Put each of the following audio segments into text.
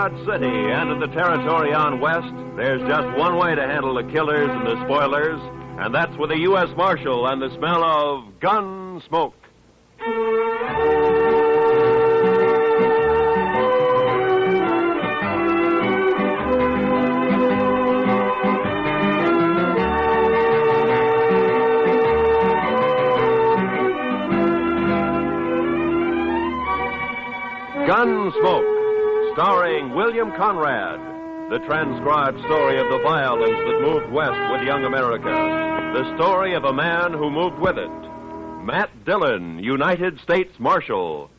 Dodge City and in the territory on west, there's just one way to handle the killers and the spoilers, and that's with a U.S. Marshal and the smell of Gunsmoke. Gunsmoke, starring William Conrad, the transcribed story of the violence that moved west with young America, the story of a man who moved with it, Matt Dillon, United States Marshal.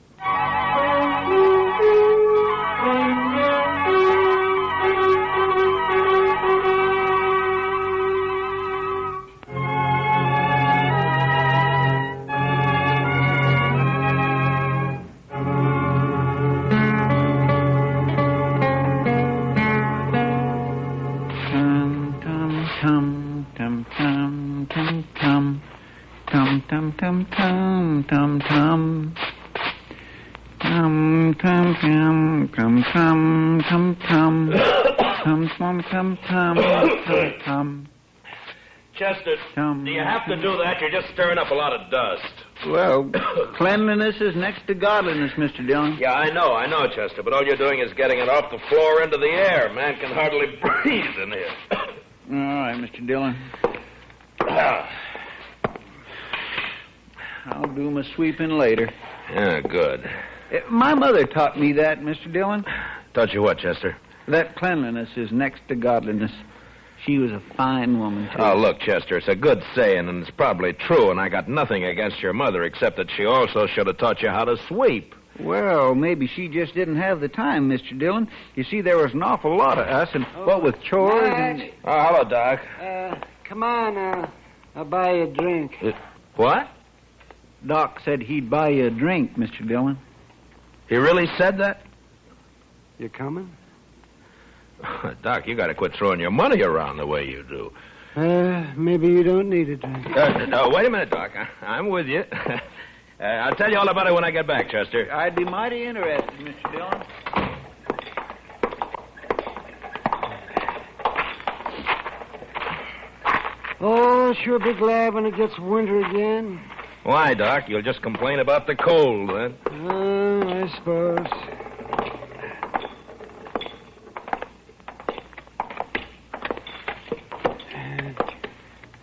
Chester, do you have to do that? You're just stirring up a lot of dust. Well, cleanliness is next to godliness, Mr. Dillon. Yeah, I know, Chester, but all you're doing is getting it off the floor into the air. Man can hardly breathe in here. All right, Mr. Dillon. I'll do my sweeping later. Yeah, good. My mother taught me that, Mr. Dillon. Taught you what, Chester? That cleanliness is next to godliness. She was a fine woman, too. Oh, look, Chester, it's a good saying, and it's probably true, and I got nothing against your mother, except that she also should have taught you how to sweep. Well, maybe she just didn't have the time, Mr. Dillon. You see, there was an awful lot of us, and what with chores and... Oh, hello, Doc. Come on, I'll buy you a drink. What? Doc said he'd buy you a drink, Mr. Dillon. He really said that? You coming? Doc, you got to quit throwing your money around the way you do. Maybe you don't need a drink. No, wait a minute, Doc. I'm with you. I'll tell you all about it when I get back, Chester. I'd be mighty interested, Mr. Dillon. Oh, sure be glad when it gets winter again. Why, Doc? You'll just complain about the cold, then? I suppose.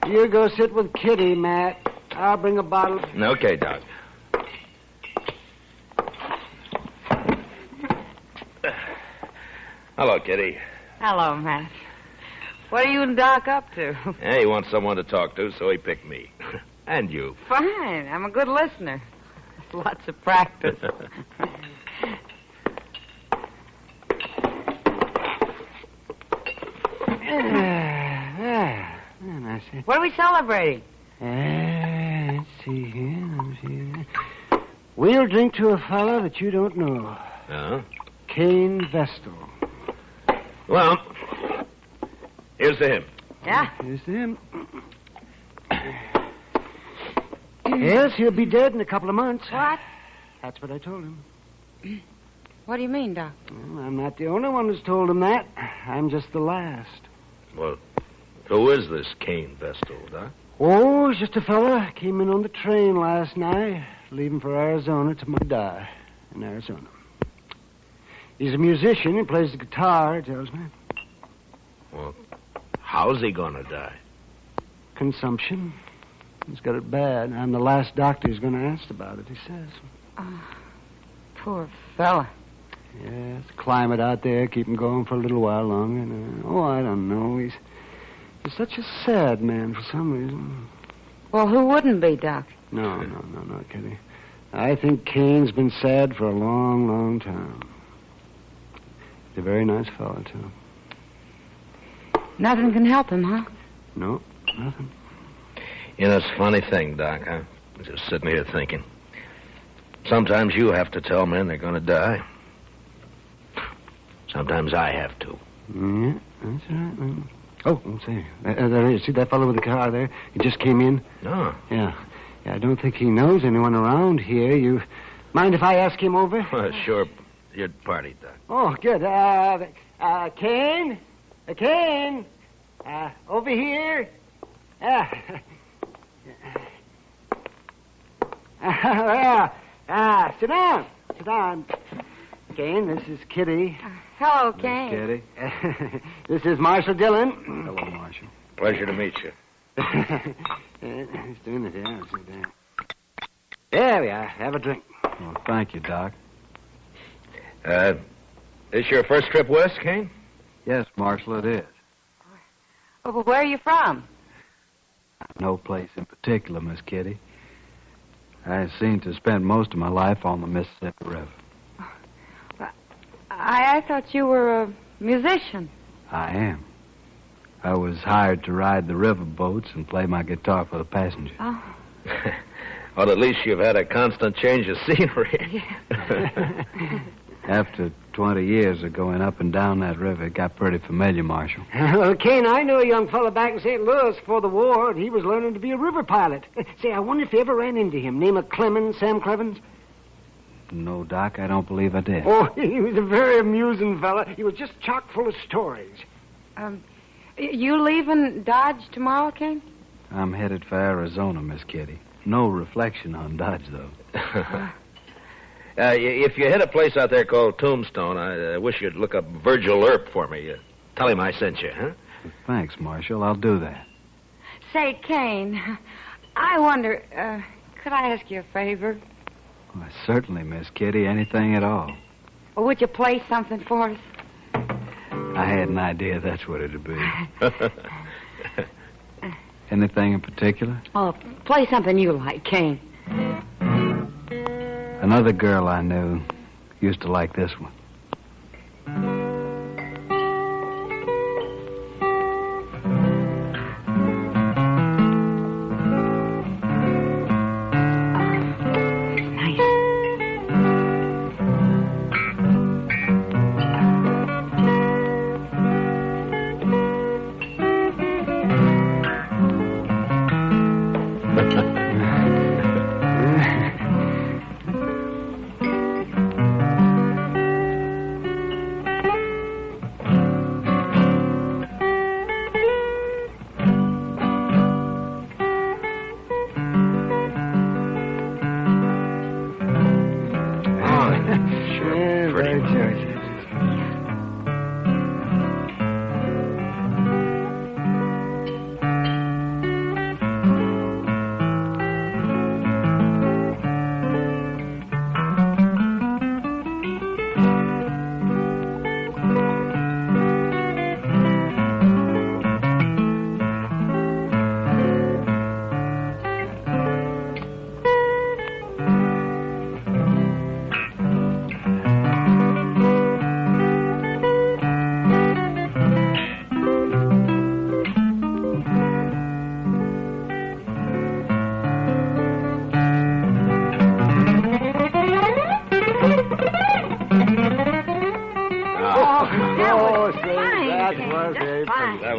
You go sit with Kitty, Matt. I'll bring a bottle. Okay, Doc. Hello, Kitty. Hello, Matt. What are you and Doc up to? He wants someone to talk to, so he picked me. And you. Fine. I'm a good listener. Lots of practice. What are we celebrating? Let's see here. We'll drink to a fellow that you don't know. Cain Vestal. Well, here's to him. Yeah? Here's to him. Yes, he'll be dead in a couple of months. What? That's what I told him. What do you mean, Doc? Well, I'm not the only one who's told him that. I'm just the last. Well, who is this Cain Vestal, Doc? Oh, he's just a fella. Came in on the train last night, leaving for Arizona to die in Arizona. He's a musician. He plays the guitar, he tells me. Well, how's he gonna die? Consumption. He's got it bad. I'm the last doctor who's going to ask about it, he says. Oh, poor fella. Yes, climate out there, keep him going for a little while longer. I don't know. He's such a sad man for some reason. Well, who wouldn't be, Doc? No, Kitty. I think Cain's been sad for a long, long time. He's a very nice fellow, too. Nothing can help him, huh? No, nothing. You know, it's a funny thing, Doc. I'm just sitting here thinking. Sometimes you have to tell men they're going to die. Sometimes I have to. Yeah, that's right, man. Oh, let's see. There is. See that fellow with the car there? He just came in. No. Yeah, I don't think he knows anyone around here. You mind if I ask him over? Sure. your party, Doc. Oh, good. Cain? Cain? Over here? Sit down. Sit down. Cain, this is Kitty. Hello, Cain. Kitty. This is Marshal Dillon. Hello, Marshal. Pleasure to meet you. He's doing it, yeah. Sit down. There we are. Have a drink. Well, thank you, Doc. This your first trip west, Cain? Yes, Marshal, it is. Oh, well, where are you from? No place in particular, Miss Kitty. I seem to spend most of my life on the Mississippi River. I thought you were a musician. I am. I was hired to ride the river boats and play my guitar for the passengers. Oh. Well, at least you've had a constant change of scenery. Yeah. After 20 years of going up and down that river, it got pretty familiar, Marshal. Well, Cain, I know a young fellow back in St. Louis before the war, and he was learning to be a river pilot. Say, I wonder if you ever ran into him. Name of Clemens, Sam Clemens? No, Doc, I don't believe I did. Oh, he was a very amusing fellow. He was just chock full of stories. You leaving Dodge tomorrow, Cain? I'm headed for Arizona, Miss Kitty. No reflection on Dodge, though. If you hit a place out there called Tombstone, I wish you'd look up Virgil Earp for me. Tell him I sent you, huh? Thanks, Marshal. I'll do that. Say, Cain, I wonder, could I ask you a favor? Why, certainly, Miss Kitty. Anything at all. Or would you play something for us? I had an idea that's what it'd be. Anything in particular? Oh, play something you like, Cain. Another girl I knew used to like this one.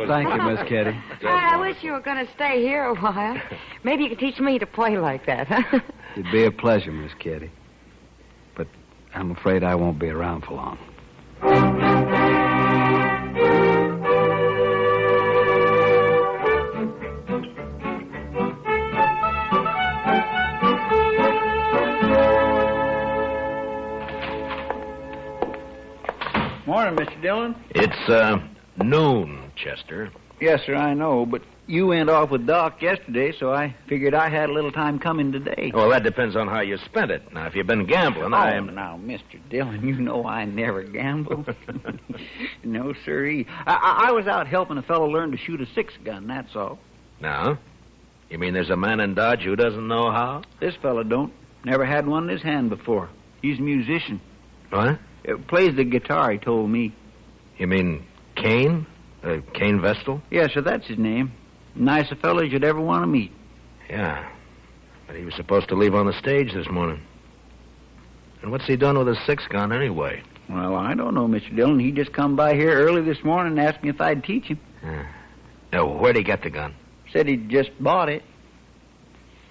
Thank you, Miss Kitty. I wish you were going to stay here a while. Maybe you could teach me to play like that, huh? It'd be a pleasure, Miss Kitty. But I'm afraid I won't be around for long. Morning, Mr. Dillon. It's, noon, Chester. Yes, sir, I know, but you went off with Doc yesterday, so I figured I had a little time coming today. Well, that depends on how you spent it. Now, if you've been gambling, Now, Mr. Dillon, you know I never gamble. No, sirree. I was out helping a fellow learn to shoot a six-gun, that's all. Now? You mean there's a man in Dodge who doesn't know how? This fellow don't. Never had one in his hand before. He's a musician. What? Plays the guitar, he told me. You mean Cain? Cain Vestal? Yes, sir, that's his name. Nice a fellow as you'd ever want to meet. Yeah. But he was supposed to leave on the stage this morning. And what's he done with his six-gun anyway? Well, I don't know, Mr. Dillon. He just come by here early this morning and asked me if I'd teach him. Now, where'd he get the gun? Said he'd just bought it.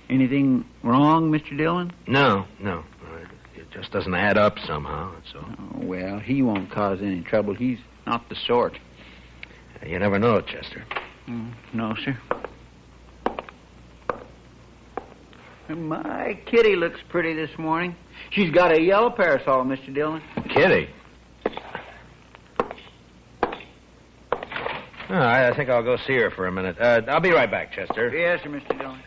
Anything wrong, Mr. Dillon? No. just doesn't add up somehow, that's all. Oh, well, he won't cause any trouble. He's not the sort. You never know, Chester. No, sir. My Kitty looks pretty this morning. She's got a yellow parasol, Mr. Dillon. Kitty? Oh, I think I'll go see her for a minute. I'll be right back, Chester. Yes, sir, Mr. Dillon.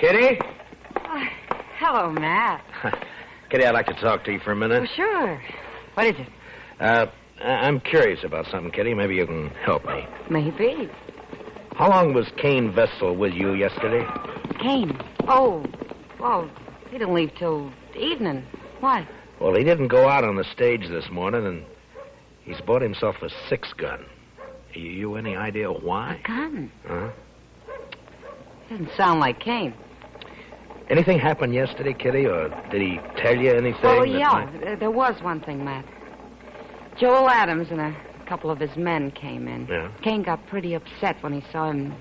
Kitty? Hello, Matt. Kitty, I'd like to talk to you for a minute. Oh, sure. What is it? I'm curious about something, Kitty. Maybe you can help me. Maybe. How long was Cain Vessel with you yesterday? Cain. Oh, well, he didn't leave till evening. Why? Well, he didn't go out on the stage this morning, and he's bought himself a 6-gun. You any idea why? A gun? Huh? Doesn't sound like Cain. Anything happened yesterday, Kitty, or did he tell you anything? Oh, yeah. There was one thing, Matt. Joel Adams and a couple of his men came in. Yeah? Cain got pretty upset when he saw him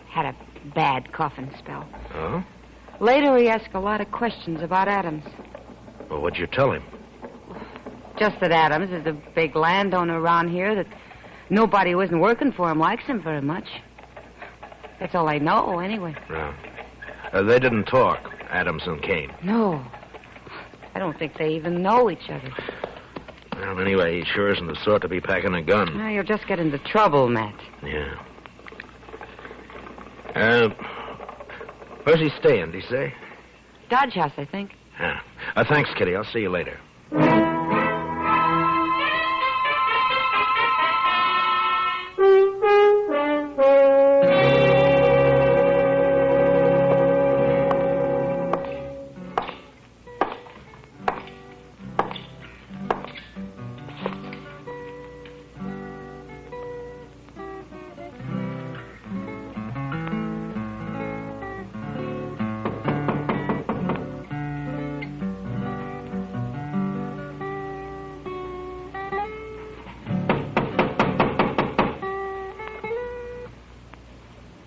had a bad coughing spell. Oh? Later, he asked a lot of questions about Adams. Well, what'd you tell him? Just that Adams is a big landowner around here, that nobody who isn't working for him likes him very much. That's all I know, anyway. Yeah. They didn't talk, Adams and Cain. No. I don't think they even know each other. Well, anyway, he sure isn't the sort to be packing a gun. Now, you'll just get into trouble, Matt. Yeah. Where's he staying, did he say? Dodge House, I think. Yeah. Thanks, Kitty. I'll see you later.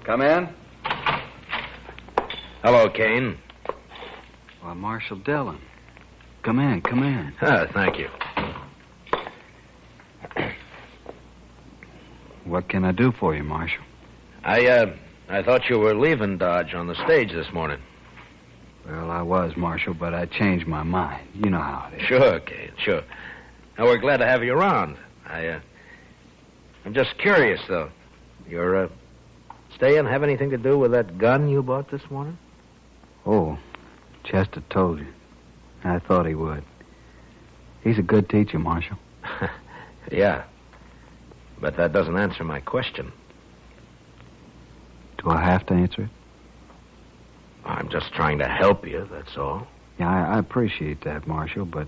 Come in. Hello, Cain. Why, Marshal Dillon. Come in, come in. Thank you. What can I do for you, Marshal? I thought you were leaving Dodge on the stage this morning. Well, I was, Marshal, but I changed my mind. You know how it is. Sure, Cain, sure. Now, we're glad to have you around. I'm just curious, though. Your staying have anything to do with that gun you bought this morning? Oh, Chester told you. I thought he would. He's a good teacher, Marshal. Yeah. But that doesn't answer my question. Do I have to answer it? I'm just trying to help you, that's all. Yeah, I appreciate that, Marshal, but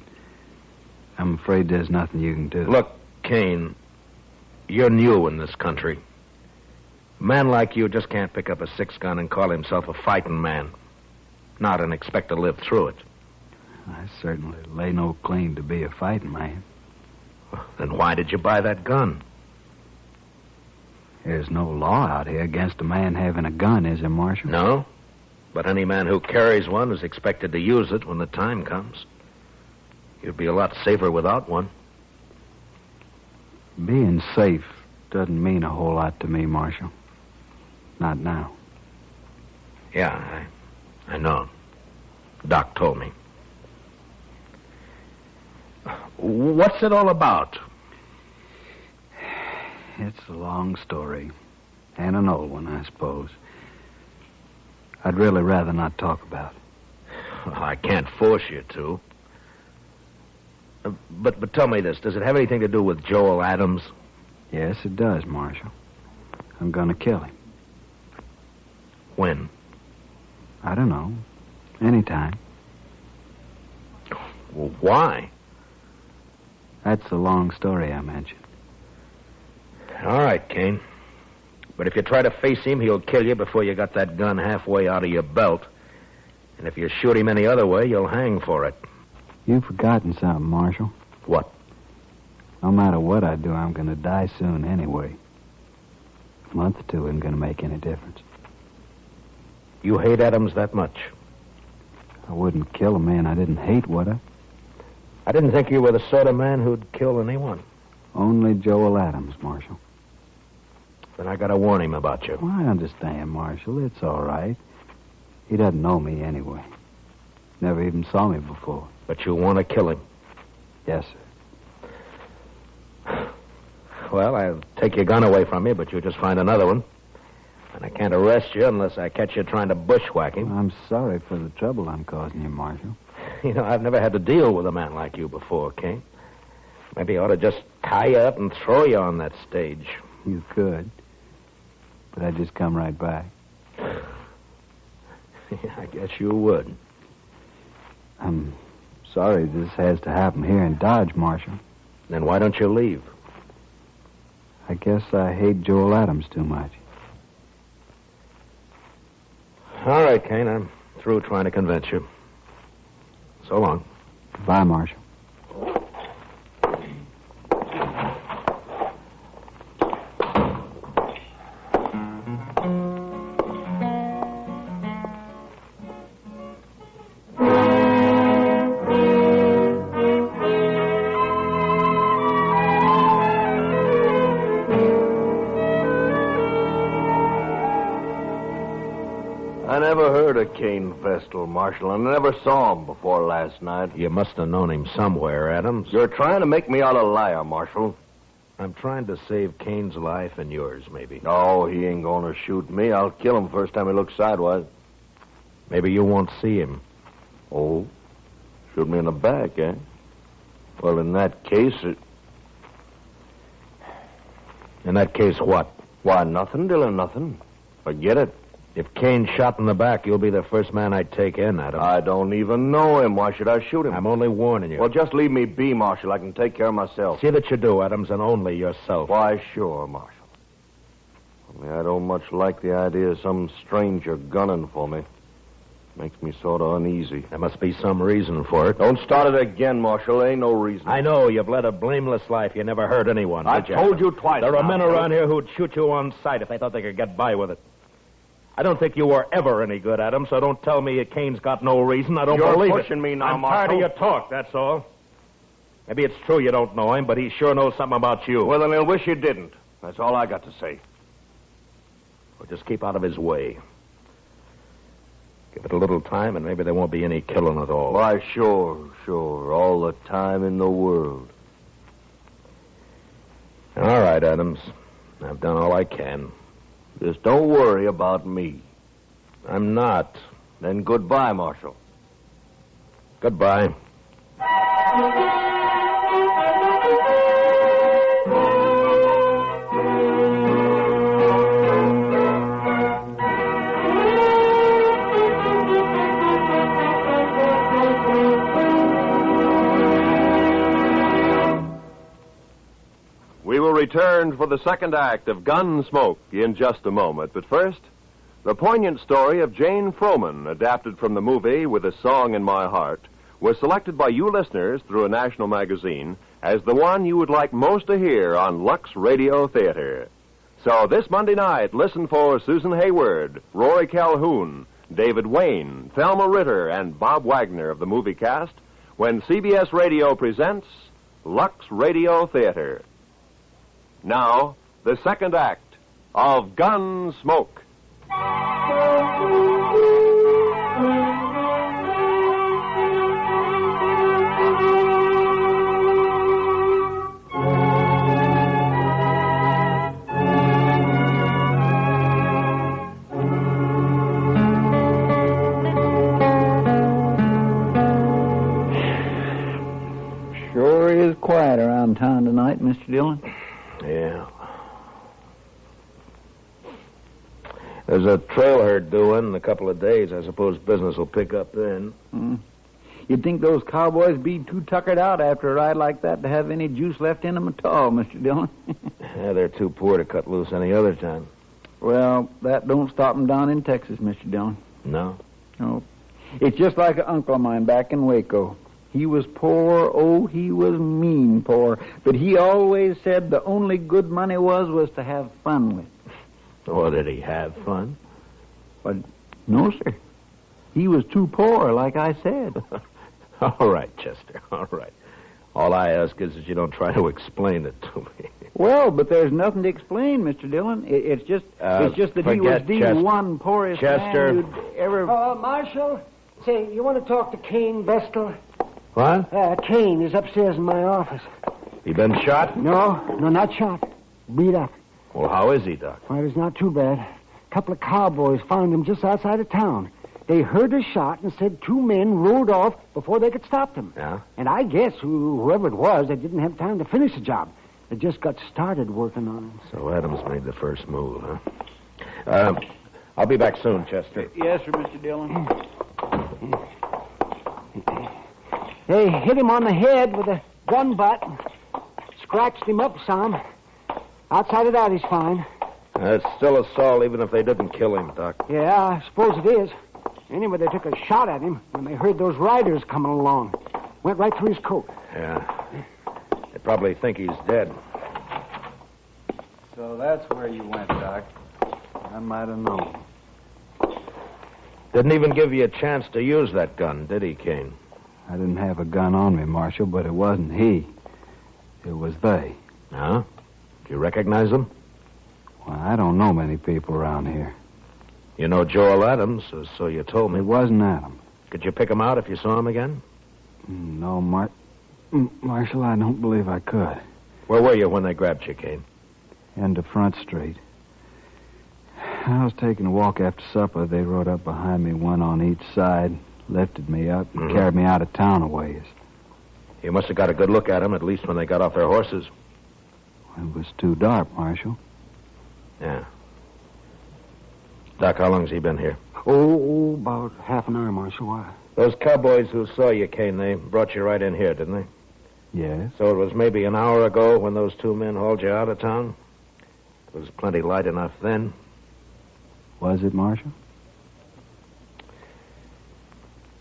I'm afraid there's nothing you can do. Look, Cain, you're new in this country. A man like you just can't pick up a 6-gun and call himself a fighting man. Not and expect to live through it. I certainly lay no claim to be a fighting man. Then why did you buy that gun? There's no law out here against a man having a gun, is there, Marshal? No. But any man who carries one is expected to use it when the time comes. You'd be a lot safer without one. Being safe doesn't mean a whole lot to me, Marshal. Not now. Yeah, I know. Doc told me. What's it all about? It's a long story. And an old one, I suppose. I'd really rather not talk about it. Well, I can't force you to. But tell me this. Does it have anything to do with Joel Adams? Yes, it does, Marshal. I'm going to kill him. When? I don't know. Anytime. Well, why? That's the long story I mentioned. All right, Cain. But if you try to face him, he'll kill you before you got that gun halfway out of your belt. And if you shoot him any other way, you'll hang for it. You've forgotten something, Marshal. What? No matter what I do, I'm going to die soon anyway. A month or two isn't going to make any difference. You hate Adams that much? I wouldn't kill a man I didn't hate, would I? I didn't think you were the sort of man who'd kill anyone. Only Joel Adams, Marshal. Then I gotta warn him about you. Well, I understand, Marshal. It's all right. He doesn't know me anyway. Never even saw me before. But you want to kill him? Yes, sir. Well, I'll take your gun away from you, but you'll just find another one. And I can't arrest you unless I catch you trying to bushwhack him. I'm sorry for the trouble I'm causing you, Marshal. You know, I've never had to deal with a man like you before, Cain. Maybe I ought to just tie you up and throw you on that stage. You could. But I'd just come right back. Yeah, I guess you would. I'm sorry this has to happen here in Dodge, Marshal. Then why don't you leave? I guess I hate Joel Adams too much. All right, Cain, I'm through trying to convince you. So long. Goodbye, Marshal. I never heard of Cain Vestal, Marshal, and I never saw him before last night. You must have known him somewhere, Adams. You're trying to make me out a liar, Marshal. I'm trying to save Cain's life and yours, maybe. No, he ain't gonna shoot me. I'll kill him first time he looks sidewise. Maybe you won't see him. Oh? Shoot me in the back, eh? Well, in that case, In that case, what? Why, nothing, Dillon, nothing. Forget it. If Cain's shot in the back, you'll be the first man I'd take in, Adams. I don't even know him. Why should I shoot him? I'm only warning you. Well, just leave me be, Marshal. I can take care of myself. See that you do, Adams, and only yourself. Why, sure, Marshal. Only I don't much like the idea of some stranger gunning for me. Makes me sort of uneasy. There must be some reason for it. Don't start it again, Marshal. Ain't no reason. I know. You've led a blameless life. You never hurt anyone. I've did you, told Adams? you twice. There are now, men Dillon. around here who'd shoot you on sight if they thought they could get by with it. I don't think you were ever any good, Adams, so don't tell me Cain's got no reason. I don't You're believe it. pushing me now, I'm tired Marshal. of your talk, that's all. Maybe it's true you don't know him, but he sure knows something about you. Well, then he'll wish you didn't. That's all I got to say. Well, just keep out of his way. Give it a little time, and maybe there won't be any killing at all. Why, sure. All the time in the world. All right, Adams. I've done all I can. Just don't worry about me. I'm not. Then goodbye, Marshal. Goodbye. We will return for the second act of Gunsmoke in just a moment. But first, the poignant story of Jane Froman, adapted from the movie With a Song in My Heart, was selected by you listeners through a national magazine as the one you would like most to hear on Lux Radio Theater. So this Monday night, listen for Susan Hayward, Rory Calhoun, David Wayne, Thelma Ritter, and Bob Wagner of the movie cast when CBS Radio presents Lux Radio Theater. Now, the second act of Gunsmoke. Sure is quiet around town tonight, Mr. Dillon. Yeah. There's a trail herd due in a couple of days. I suppose business will pick up then. You'd think those cowboys be too tuckered out after a ride like that to have any juice left in them at all, Mr. Dillon. Yeah, they're too poor to cut loose any other time. Well, that don't stop them down in Texas, Mr. Dillon. No? No. It's just like an uncle of mine back in Waco. He was poor, oh, he was mean poor. But he always said the only good money was to have fun with. Or did he have fun? But no, sir. He was too poor, like I said. All right, Chester, all right. All I ask is that you don't try to explain it to me. Well, but there's nothing to explain, Mr. Dillon. It's just that he was the one poorest Chester. man you'd ever... Marshal, say, you want to talk to Cain Vestal? What? Cain is upstairs in my office. He been shot? No, not shot. Beat up. Well, how is he, Doc? Well, it's not too bad. A couple of cowboys found him just outside of town. They heard a shot and said 2 men rode off before they could stop them. Yeah? And I guess whoever it was, they didn't have time to finish the job. They just got started working on him. So Adams made the first move, huh? I'll be back soon, Chester. Yes, sir, Mr. Dillon. They hit him on the head with a gun butt. Scratched him up some. Outside of that, he's fine. It's still assault, even if they didn't kill him, Doc. Yeah, I suppose it is. Anyway, they took a shot at him when they heard those riders coming along. Went right through his coat. Yeah. They probably think he's dead. So that's where you went, Doc. I might have known. Didn't even give you a chance to use that gun, did he, Cain? I didn't have a gun on me, Marshal, but it wasn't he. It was they. Huh? Do you recognize them? Well, I don't know many people around here. You know Joel Adams, or so you told me. It wasn't Adam. Could you pick him out if you saw him again? No, Marshal, I don't believe I could. Where were you when they grabbed you, Cain? End of Front Street. I was taking a walk after supper. They rode up behind me, one on each side, lifted me up, and carried me out of town a ways. You must have got a good look at him, at least when they got off their horses. It was too dark, Marshal. Yeah. Doc, how long's he been here? Oh, about half an hour, Marshal. Why? Those cowboys who saw you, Cain, they brought you right in here, didn't they? Yes. So it was maybe an hour ago when those 2 men hauled you out of town? It was plenty light enough then. Was it, Marshal?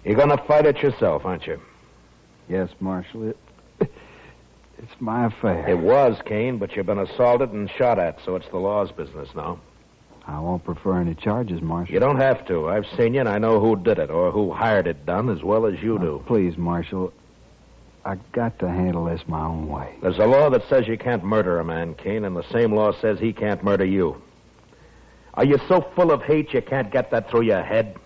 You're going to fight it yourself, aren't you? Yes, Marshal. It's my affair. It was, Cain, but you've been assaulted and shot at, so it's the law's business now. I won't prefer any charges, Marshal. You don't have to. I've seen you, and I know who did it, or who hired it done, as well as you do. Please, Marshal, I got to handle this my own way. There's a law that says you can't murder a man, Cain, and the same law says he can't murder you. Are you so full of hate you can't get that through your head?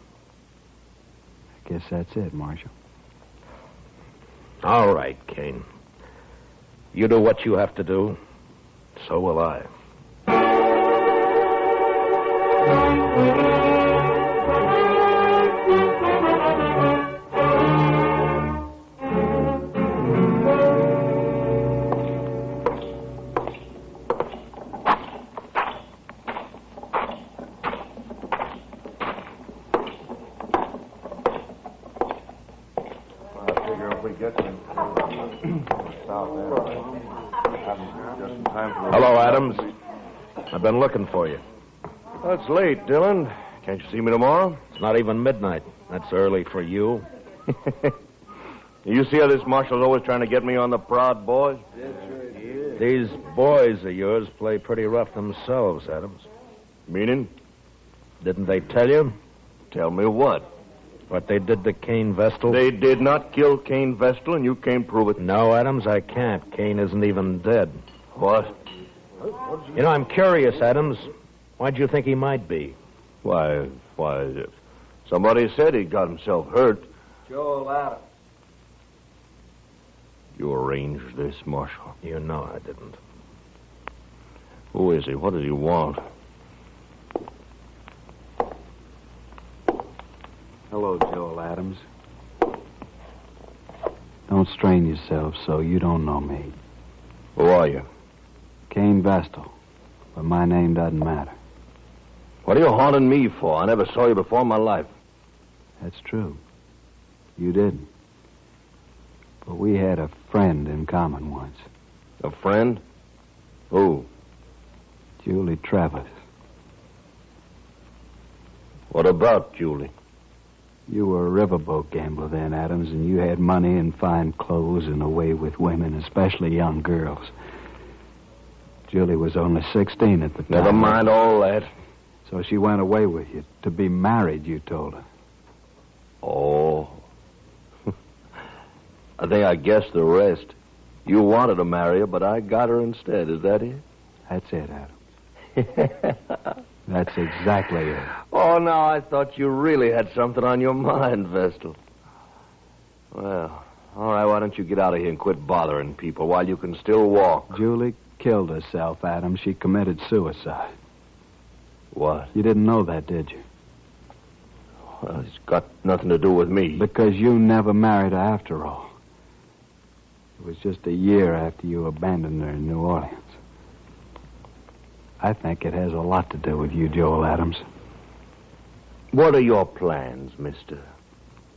I guess that's it, Marshal. All right, Cain. You do what you have to do. So will I. Hello, Adams. I've been looking for you. That's late, Dillon. Can't you see me tomorrow? It's not even midnight. That's early for you. You see how this marshal's always trying to get me on the prod, boys? These boys of yours play pretty rough themselves, Adams. Meaning? Didn't they tell you Tell me what? what they did to Cain Vestal? They did not kill Cain Vestal, and you can't prove it. No, Adams, I can't. Cain isn't even dead. What? You know, I'm curious, Adams. Why'd you think he might be? Why, somebody said he got himself hurt. Joel Adams. You arranged this, Marshal. You know I didn't. Who is he? What does he want? Hello, Joel Adams. Don't strain yourself so you don't know me. Who are you? Cain Vestal. But my name doesn't matter. What are you haunting me for? I never saw you before in my life. That's true. You didn't. But we had a friend in common once. A friend? Who? Julie Travis. What about Julie? You were a riverboat gambler then, Adams, and you had money and fine clothes and a way with women, especially young girls. Julie was only 16 at the time. Never mind all that. So she went away with you to be married, you told her. Oh. I think I guessed the rest. You wanted to marry her, but I got her instead. Is that it? That's it, Adam. That's exactly it. Oh, no, I thought you really had something on your mind, Vestal. Well, all right, why don't you get out of here and quit bothering people while you can still walk? Julie killed herself, Adam. She committed suicide. What? You didn't know that, did you? Well, it's got nothing to do with me. Because you never married her after all. It was just a year after you abandoned her in New Orleans. I think it has a lot to do with you, Joel Adams. What are your plans, mister?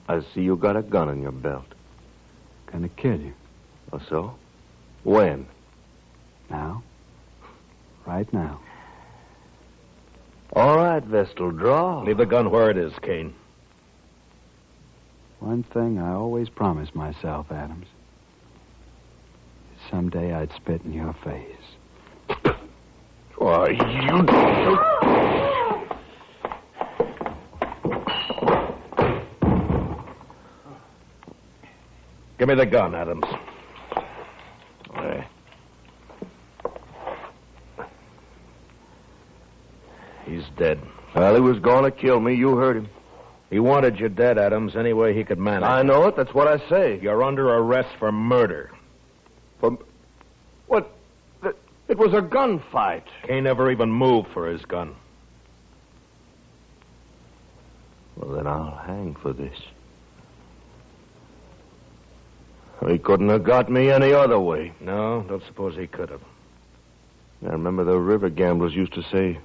I see you got a gun in your belt. Gonna kill you. Oh, so? When? Now. Right now. All right, Vestal, draw. Leave the gun where it is, Cain. One thing I always promised myself, Adams. Someday I'd spit in your face. Why, you... Give me the gun, Adams. There. He's dead. Well, he was going to kill me. You heard him. He wanted you dead, Adams, any way he could manage. I know it. That's what I say. You're under arrest for murder. What? It was a gunfight. Cain never even moved for his gun. Well, then I'll hang for this. He couldn't have got me any other way. No, don't suppose he could have. I remember the river gamblers used to say,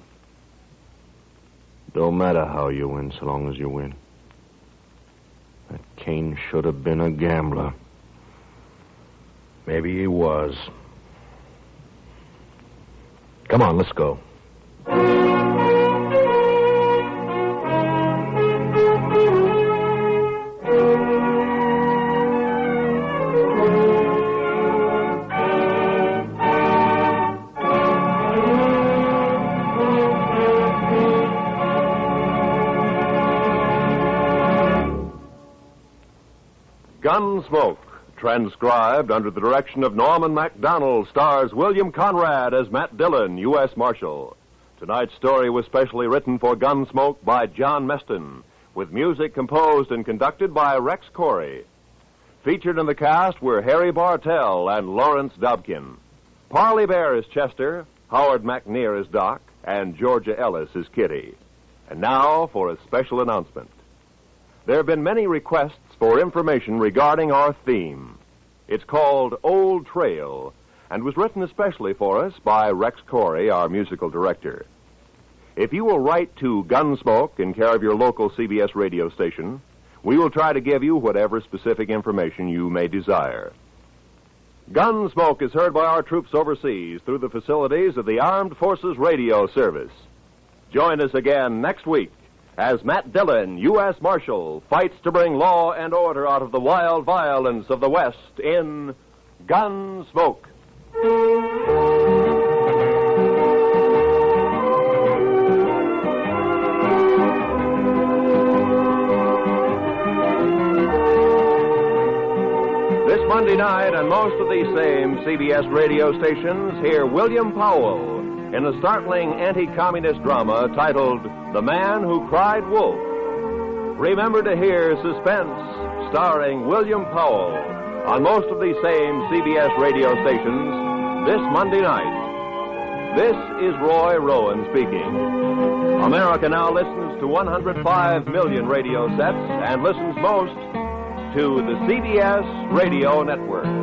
don't matter how you win so long as you win. That Cain should have been a gambler. Maybe he was. Come on, let's go. Gunsmoke, transcribed under the direction of Norman MacDonald, stars William Conrad as Matt Dillon, U.S. Marshal. Tonight's story was specially written for Gunsmoke by John Meston, with music composed and conducted by Rex Corey. Featured in the cast were Harry Bartell and Lawrence Dobkin. Parley Bear is Chester, Howard McNear is Doc, and Georgia Ellis is Kitty. And now for a special announcement. There have been many requests for information regarding our theme. It's called Old Trail and was written especially for us by Rex Corey, our musical director. If you will write to Gunsmoke in care of your local CBS radio station, we will try to give you whatever specific information you may desire. Gunsmoke is heard by our troops overseas through the facilities of the Armed Forces Radio Service. Join us again next week as Matt Dillon, U.S. Marshal, fights to bring law and order out of the wild violence of the West in Gunsmoke. This Monday night, on most of these same CBS radio stations, hear William Powell in a startling anti-communist drama titled The Man Who Cried Wolf. Remember to hear Suspense, starring William Powell, on most of these same CBS radio stations this Monday night. This is Roy Rowan speaking. America now listens to 105 million radio sets and listens most to the CBS Radio Network.